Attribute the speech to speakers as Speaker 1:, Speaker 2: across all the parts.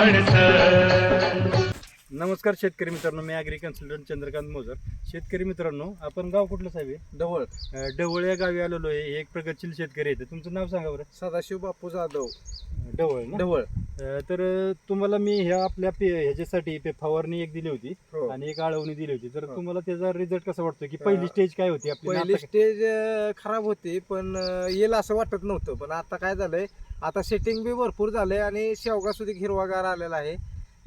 Speaker 1: माणसं.
Speaker 2: नमस्कार शेतकरी मित्रांनो, मी ॲग्री कन्सल्टंट चंद्रकांत मोजर. शेतकरी मित्रांनो, आपण गाव कुठलं साहेब आहे?
Speaker 3: ढवळ.
Speaker 2: ढवळ या गावी आलेलो आहे. हे एक प्रगतशील शेतकरी आहेत. तुमचं नाव सांगा बरं.
Speaker 3: सदाशिव बापू जाधव.
Speaker 2: ढवळ ना?
Speaker 3: ढवळ.
Speaker 2: तर तुम्हाला मी ह्या आपल्या ह्याच्यासाठी फवारणी एक दिली होती
Speaker 3: हो.
Speaker 2: आणि एक आळवणी दिली होती. तर
Speaker 3: हो.
Speaker 2: तुम्हाला त्याचा रिझल्ट कसा वाटतो? की पहिली स्टेज काय होती आपली?
Speaker 3: पहिली स्टेज खराब होती, पण येईल असं वाटत नव्हतं. पण आता काय झालंय, आता सेटिंग बी भरपूर झालंय आणि शेवगा सुद्धा हिरवागार आलेला आहे.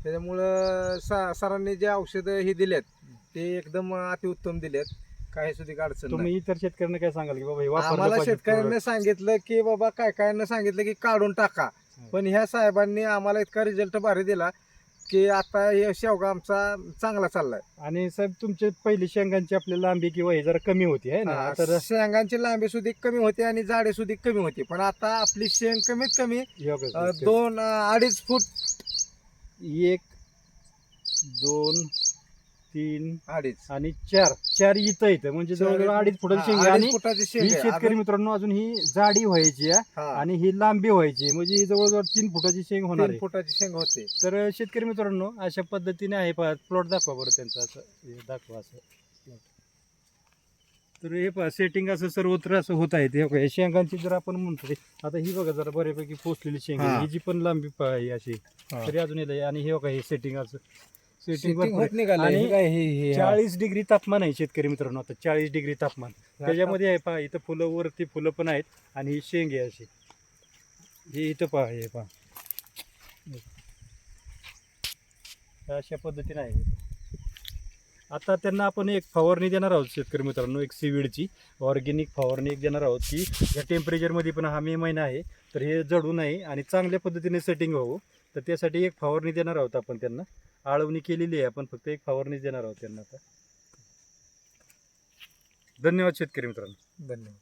Speaker 3: त्याच्यामुळं सरांनी जे औषधं हे दिलेत ते एकदम अतिउत्तम दिलेत. काही सुद्धा अडचण नाही.
Speaker 2: तुम्ही इतर शेतकऱ्यांना काय सांगाल की बाबा हे वापरलं
Speaker 3: आम्हाला
Speaker 2: पाहिजे?
Speaker 3: शेतकऱ्यांनी सांगितलं की बाबा काय सांगितलं की काढून टाका. पण ह्या साहेबांनी आम्हाला इतका रिझल्ट भारी दिला की आता हे शेवगा आमचा चांगला चाललाय.
Speaker 2: आणि साहेब, तुमचे पहिली शेंगांची आपली लांबी किंवा हे जरा कमी होती आहे ना? आता
Speaker 3: शेंगांची लांबी सुद्धा कमी होती आणि जाडी सुद्धा कमी होती. पण आता आपली शेंग कमीत कमी
Speaker 2: हे बघा,
Speaker 3: 2-2.5 फूट
Speaker 2: 1 2 3
Speaker 3: अडीच
Speaker 2: आणि 4 इथं म्हणजे जवळजवळ 2.5 फुटाची शेंग आहे. आणि
Speaker 3: फुटाची
Speaker 2: ही
Speaker 3: शेंग आहे.
Speaker 2: शेतकरी मित्रांनो, अजून ही जाडी व्हायची आहे
Speaker 3: हा,
Speaker 2: आणि ही लांबी व्हायची, म्हणजे ही जवळजवळ 3 फुटाची शेंग होणार
Speaker 3: 3
Speaker 2: आहे.
Speaker 3: फुटाची शेंग होते.
Speaker 2: तर शेतकरी मित्रांनो, अशा पद्धतीने आहे. प्लॉट दाखवा बरं त्यांचा, असं हे दाखवा असं plot. तर हे पहा, सेटिंग असं सर्वत्र असं होत आहे. ते बघा, शेंगांची जर आपण म्हणतो, आता ही बघा जरा बऱ्यापैकी पोचलेली शेंग आहे.
Speaker 3: हा.
Speaker 2: ही जी पण लांबी आहे अशी,
Speaker 3: हा.
Speaker 2: तरी अजून येत. आणि हे बघा, हे सेटिंग असं
Speaker 3: Setting
Speaker 2: भरपूर
Speaker 3: होत
Speaker 2: आहे.
Speaker 3: निघालंय.
Speaker 2: आणि
Speaker 3: हे काय हे
Speaker 2: 40 डिग्री तापमान आहे शेतकरी मित्रांनो. आता 40 डिग्री तापमान त्याच्यामध्ये आहे. पहा, इथं फुलं, वरती फुलं पण आहेत आणि ही शेंग आहे अशी. हे इथं पहा, हे पहा, अशा पद्धतीने आहे. आता त्यांना आपण एक फवारणी देणार आहोत शेतकरी मित्रांनो, एक सीवीडची ऑर्गॅनिक फवारणी एक देणार आहोत की या टेम्परेचरमध्ये पण, हा मे महिना आहे तर हे जडू नये आणि चांगल्या पद्धतीने सेटिंग व्हावं. तर त्यासाठी एक फवारणी देणार आहोत आपण त्यांना. आळवणी केलेली आहे आपण, फक्त एक फवारणी देणार आहोत त्यांना आता. धन्यवाद शेतकरी मित्रांनो.
Speaker 3: धन्यवाद.